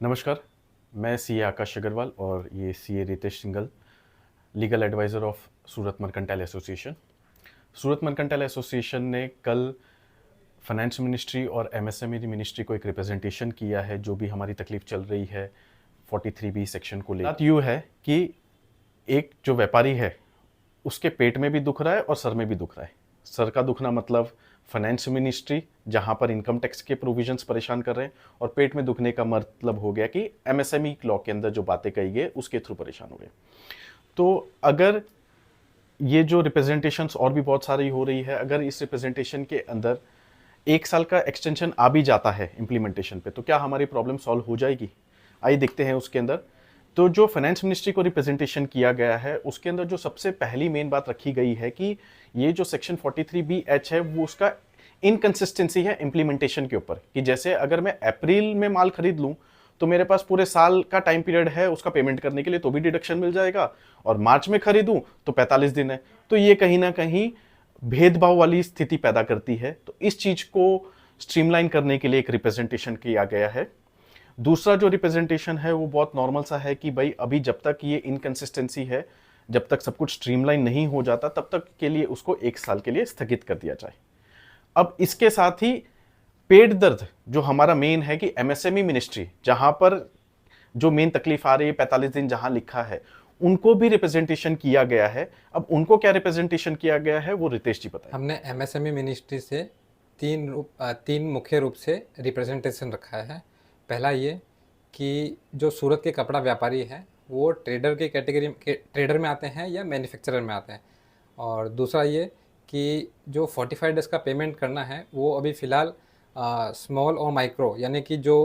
नमस्कार, मैं सीए आकाश अग्रवाल और ये CA Ritesh Singhal, legal adviser of Surat mercantile association. Surat mercantile association ने कल फाइनेंस मिनिस्ट्री और एमएसएमई मिनिस्ट्री को एक रिप्रेजेंटेशन किया है, जो भी हमारी तकलीफ चल रही है 43B सेक्शन को लेकर। बात यूँ है कि एक जो व्यापारी है, उसके पेट में भी दुख रहा है और सर में भी दुख रहा है। सर का दुखना मतलब फाइनेंस मिनिस्ट्री, जहां पर इनकम टैक्स के प्रोविजंस परेशान कर रहे हैं, और पेट में दुखने का मतलब हो गया कि एमएसएमई लॉ के अंदर जो बातें कही गई उसके थ्रू परेशान हो गए। तो अगर ये जो रिप्रेजेंटेशंस और भी बहुत सारी हो रही है, अगर इस रिप्रेजेंटेशन के अंदर 1 साल का एक्सटेंशन आ भी जाता है इम्प्लीमेंटेशन पे, तो क्या हमारी प्रॉब्लम सॉल्व हो जाएगी? आइए देखते हैं उसके अंदर। तो जो फाइनेंस मिनिस्ट्री को रिप्रेजेंटेशन किया गया है, उसके अंदर जो सबसे पहली मेन बात रखी गई है कि ये जो सेक्शन 43BH है, वो उसका इनकंसिस्टेंसी है इम्प्लीमेंटेशन के ऊपर। कि जैसे अगर मैं अप्रैल में माल खरीद लूं, तो मेरे पास पूरे साल का टाइम पीरियड है उसका पेमेंट करने के लिए, तो भी डिडक्शन मिल जाएगा, और मार्च में खरीदूं तो 45 दिन है। तो ये कहीं ना कहीं भेदभाव वाली स्थिति पैदा करती है। तो इस चीज को स्ट्रीमलाइन करने के लिए एक रिप्रेजेंटेशन किया गया है। दूसरा जो रिप्रेजेंटेशन है वो बहुत नॉर्मल सा है कि भाई अभी जब तक ये इनकंसिस्टेंसी है, जब तक सब कुछ स्ट्रीमलाइन नहीं हो जाता, तब तक के लिए उसको 1 साल के लिए स्थगित कर दिया जाए। अब इसके साथ ही पेट दर्द जो हमारा मेन है कि एमएसएमई मिनिस्ट्री, जहां पर जो मेन तकलीफ आ रही है 45 दिन जहां लिखा है, उनको भी रिप्रेजेंटेशन किया गया है। अब उनको क्या रिप्रेजेंटेशन किया गया है वो रितेश जी बताएं। हमने एमएसएमई मिनिस्ट्री से तीन मुख्य रूप से रिप्रेजेंटेशन रखा है। पहला ये कि जो सूरत के कपड़ा व्यापारी हैं वो ट्रेडर की कैटेगरी के ट्रेडर में आते हैं या मैन्युफैक्चरर में आते हैं, और दूसरा ये कि जो 45 डेज़ का पेमेंट करना है वो अभी फ़िलहाल स्मॉल और माइक्रो यानी कि जो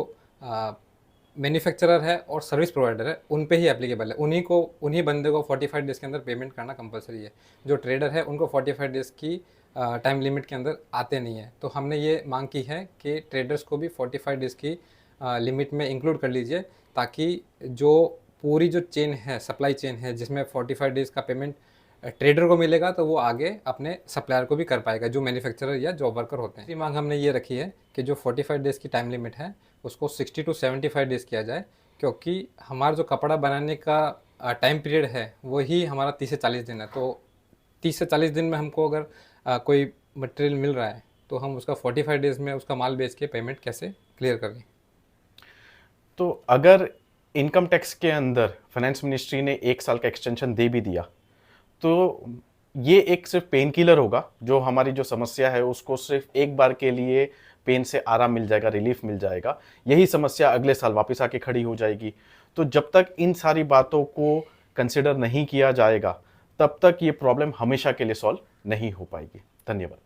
मैन्युफैक्चरर है और सर्विस प्रोवाइडर है उन पे ही एप्लीकेबल है। उन्हीं बंदे को 45 डेज़ के अंदर पेमेंट करना कंपलसरी है। जो ट्रेडर है उनको 45 डेज़ की टाइम लिमिट के अंदर आते नहीं है। तो हमने ये मांग की है कि ट्रेडर्स को भी 45 डेज़ की लिमिट में इंक्लूड कर लीजिए, ताकि जो पूरी जो चेन है, सप्लाई चेन है, जिसमें 45 डेज़ का पेमेंट ट्रेडर को मिलेगा तो वो आगे अपने सप्लायर को भी कर पाएगा, जो मैन्युफैक्चरर या जॉब वर्कर होते हैं। तीसरी मांग हमने ये रखी है कि जो 45 डेज़ की टाइम लिमिट है उसको 60 to 75 डेज़ किया जाए, क्योंकि हमारा जो कपड़ा बनाने का टाइम पीरियड है वही हमारा 30 से 40 दिन है। तो 30 से 40 दिन में हमको अगर कोई मटेरियल मिल रहा है तो हम उसका 45 डेज़ में उसका माल बेच के पेमेंट कैसे क्लियर करें। तो अगर इनकम टैक्स के अंदर फाइनेंस मिनिस्ट्री ने 1 साल का एक्सटेंशन दे भी दिया, तो ये एक सिर्फ पेन किलर होगा। जो हमारी जो समस्या है उसको सिर्फ एक बार के लिए पेन से आराम मिल जाएगा, रिलीफ मिल जाएगा। यही समस्या अगले साल वापस आके खड़ी हो जाएगी। तो जब तक इन सारी बातों को कंसिडर नहीं किया जाएगा, तब तक ये प्रॉब्लम हमेशा के लिए सॉल्व नहीं हो पाएगी। धन्यवाद।